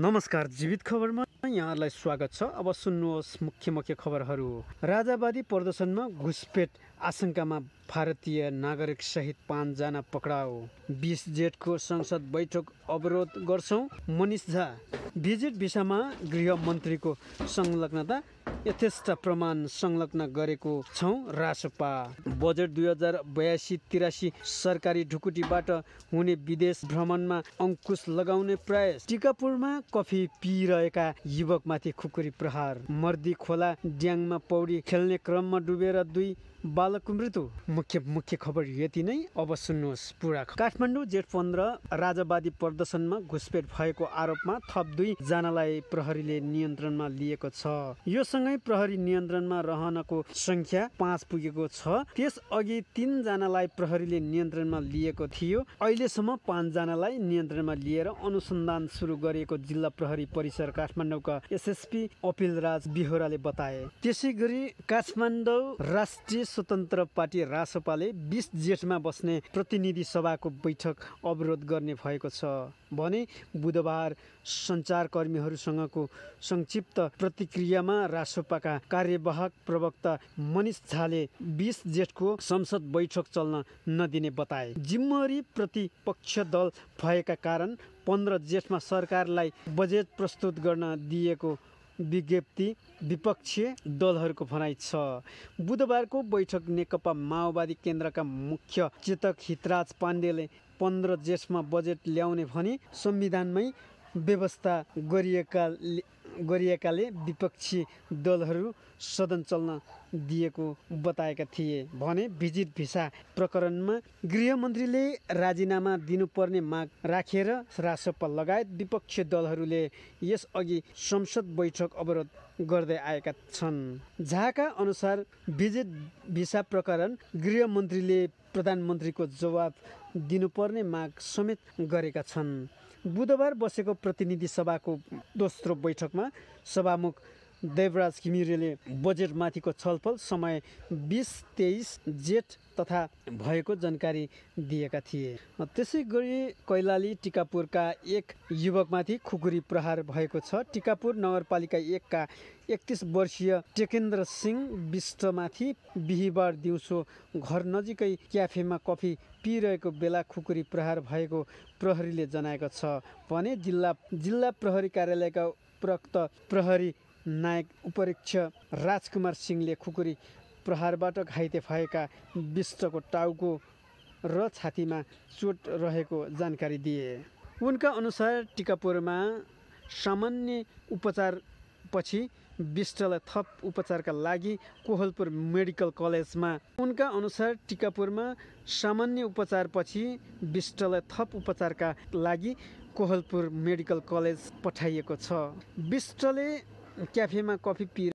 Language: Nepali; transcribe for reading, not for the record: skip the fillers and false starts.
नमस्कार, जीवित खबरमा यहाँलाई स्वागत छ। अब सुन्नुहोस् मुख्य खबरहरू। राजावादी प्रदर्शनमा घुसपेट आशंकामा भारतीय नागरिक सहित 5 जना पक्राउ। 20 जेठको संसद बैठक अवरोध गर्छौं। मनिष झा। भिजिट भिसामा गृह मन्त्रीको संलग्नता यथेष्ट प्रमाण संलग्न गरेको छौं। रासपा। बजेट 2082-83 सरकारी ढुकुटीबाट हुने विदेश भ्रमणमा अंकुश लगाउने प्रयास। टिकापुरमा कफी पिइरहेका युवकमाथि खुकुरी प्रहार। मर्दी खोला ड्याङमा पौडी खेल्ने क्रममा डुबेर 2 बालकको मृत्यु। मुख्य खबर यति नै। अब सुन्नुहोस् पुरा। काठमाडौँ जेठ 15 राजावादी प्रदर्शनमा घुसपेट भएको आरोपमा थप 2 जनालाई प्रहरीले नियन्त्रणमा लिएको छ। यो सँगै प्रहरी नियन्त्रणमा रहनको संख्या 5 पुगेको छ। त्यसअघि 3 जनालाई प्रहरीले नियन्त्रणमा लिएको थियो। अहिलेसम्म 5 जनालाई नियन्त्रणमा लिएर अनुसन्धान सुरु गरेको जिल्ला प्रहरी परिसर काठमाडौँका एसएसपी अपिलराज बिहोराले बताए। त्यसैगरी काठमाडौँ राष्ट्रिय स्वतन्त्र पार्टी रासपाले 20 जेठमा बस्ने प्रतिनिधि सभाको बैठक अवरोध गर्ने भएको छ भने बुधबार सञ्चारकर्मीहरूसँगको संक्षिप्त प्रतिक्रियामा रासपाका कार्यवाहक प्रवक्ता मनिष झाले 20 जेठको संसद बैठक चल्न नदिने बताए। जिम्मेवारी प्रतिपक्ष दल भएका कारण 15 जेठमा सरकारलाई बजेट प्रस्तुत गर्न दिएको विज्ञप्ति विपक्षीय दलहरूको भनाइ छ। बुधबारको बैठक नेकपा माओवादी केन्द्रका मुख्य चेतक हितराज पाण्डेले 15 जेठमा बजेट ल्याउने भनी संविधानमै व्यवस्था गरिएकाले विपक्षी दलहरू सदन चल्न दिएको बताएका थिए भने भिजिट भिसा प्रकरणमा गृहमन्त्रीले राजीनामा दिनुपर्ने माग राखेर रासपा लगायत विपक्षी दलहरूले यसअघि संसद बैठक अवरोध गर्दै आएका छन्। झाका अनुसार भिजिट भिसा प्रकरण गृहमन्त्रीले प्रधानमन्त्रीको जवाब दिनुपर्ने माग समेत गरेका छन्। बुधबार बसेको प्रतिनिधि सभाको दोस्रो बैठकमा सभामुख देवराज घिमिरेले बजेटमाथिको छलफल समय 20-23 जेठ तथा भएको जानकारी दिएका थिए। त्यसैगरी कैलाली टिकापुरका एक युवकमाथि खुकुरी प्रहार भएको छ। टिकापुर नगरपालिका 1 का 31 वर्षीय टेकेन्द्र सिंह विष्टमाथि बिहिबार दिउँसो घर नजिकै क्याफेमा कफी पिइरहेको बेला खुकुरी प्रहार भएको प्रहरीले जनाएको छ भने जिल्ला प्रहरी कार्यालयका उपरोक्त प्रहरी नायक उपरीक्षक राजकुमार सिंहले खुकुरी प्रहारबाट घाइते भएका विष्टको टाउको र छातीमा चोट रहेको जानकारी दिए। उनका अनुसार टिकापुरमा सामान्य उपचारपछि विष्टलाई थप उपचारका लागि कोहलपुर मेडिकल कलेज पठाइएको छ। विष्टले क्याफेमा कफी